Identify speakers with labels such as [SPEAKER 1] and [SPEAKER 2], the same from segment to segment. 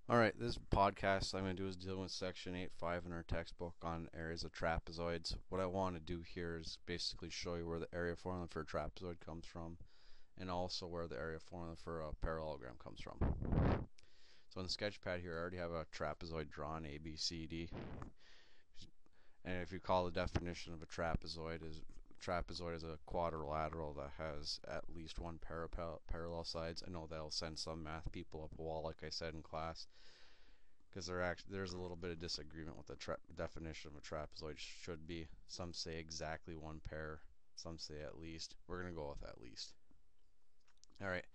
[SPEAKER 1] Alright, this podcast I'm going to do is dealing with section 8.5 in our textbook on areas of trapezoids. What I want to do here is basically show you where the area formula for a trapezoid comes from, and also where the area formula for a parallelogram comes from. So in the sketch pad here I already have a trapezoid drawn, A, B, C, D. And if you call the definition of a trapezoid is a quadrilateral that has at least one parallel sides. I know that'll send some math people up a wall, like I said in class, because there's a little bit of disagreement with the definition of a trapezoid should be. Some say exactly one pair, some say at least. We're going to go with at least. Alright,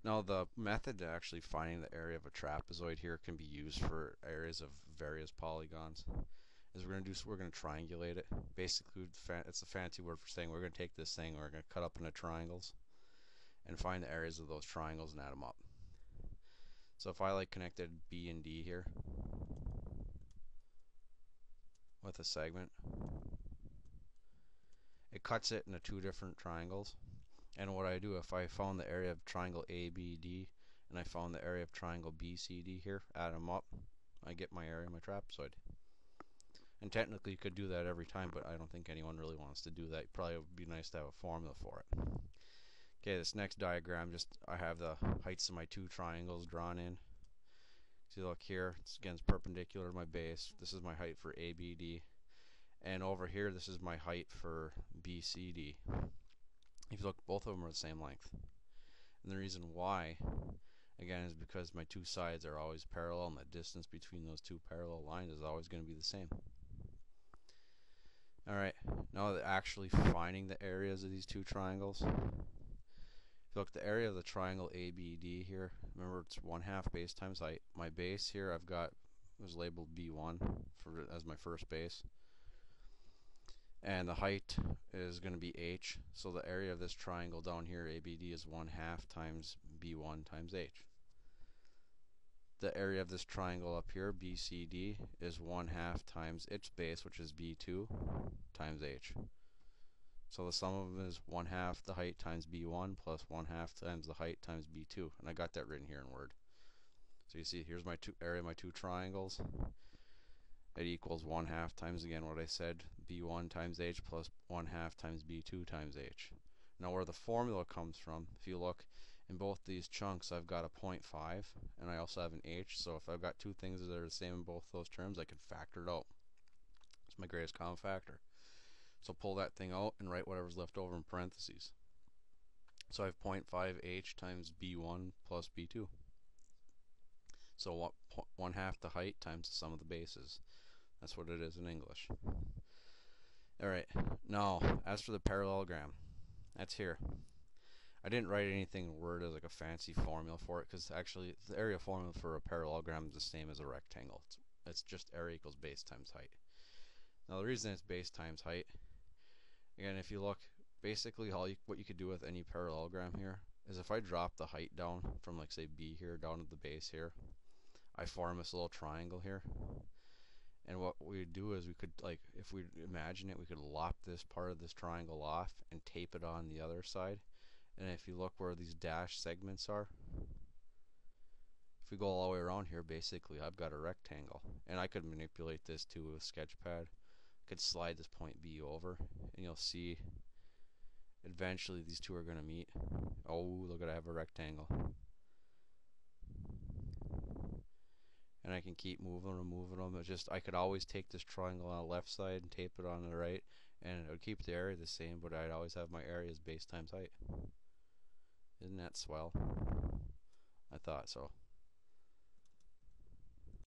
[SPEAKER 1] now the method to actually finding the area of a trapezoid here can be used for areas of various polygons. We're going to triangulate it. Basically, it's a fancy word for saying we're going to take this thing, we're going to cut up into triangles and find the areas of those triangles and add them up. So if I connected B and D here with a segment, it cuts it into two different triangles. And what I do, if I found the area of triangle ABD and I found the area of triangle BCD here, add them up, I get my area of my trapezoid. And technically you could do that every time, but I don't think anyone really wants to do that. Probably would be nice to have a formula for it. Okay, this next diagram, I have the heights of my two triangles drawn in. See, look here, it's perpendicular to my base. This is my height for ABD. And over here, this is my height for BCD. If you look, both of them are the same length. And the reason why, again, is because my two sides are always parallel, and the distance between those two parallel lines is always going to be the same. Alright, now actually finding the areas of these two triangles. If you look, the area of the triangle ABD here, remember it's 1/2 base times height. My base here was labeled B1 as my first base. And the height is going to be H, so the area of this triangle down here, ABD, is 1/2 times B1 times H. The area of this triangle up here, BCD, is 1/2 times its base, which is B2, times H. So the sum of them is 1/2 the height times B1 plus 1/2 times the height times B2. And I got that written here in Word. So you see, here's my area of my two triangles. It equals 1/2 times, again, what I said, B1 times H plus 1/2 times B2 times H. Now where the formula comes from, if you look, in both these chunks I've got a 0.5 and I also have an H, so if I've got two things that are the same in both those terms, I can factor it out. It's my greatest common factor. So pull that thing out and write whatever's left over in parentheses. So I have 0.5 H times B1 plus B2. So 1/2 the height times the sum of the bases. That's what it is in English. Alright, now as for the parallelogram, that's here. I didn't write anything in Word as like a fancy formula for it, because actually the area formula for a parallelogram is the same as a rectangle. It's just area equals base times height. Now the reason it's base times height, again, if you look, basically what you could do with any parallelogram here is if I drop the height down from, like, say B here down to the base here, I form this little triangle here. And what we would do is we could, if we imagine it, we could lop this part of this triangle off and tape it on the other side. And if you look where these dashed segments are, if we go all the way around here, basically I've got a rectangle. And I could manipulate this too with a sketch pad. I could slide this point B over, and you'll see eventually these two are going to meet. Oh, look at, I have a rectangle. And I can keep moving and moving them. It's just, I could always take this triangle on the left side and tape it on the right, and it would keep the area the same, but I'd always have my area as base times height. Isn't that swell? I thought so.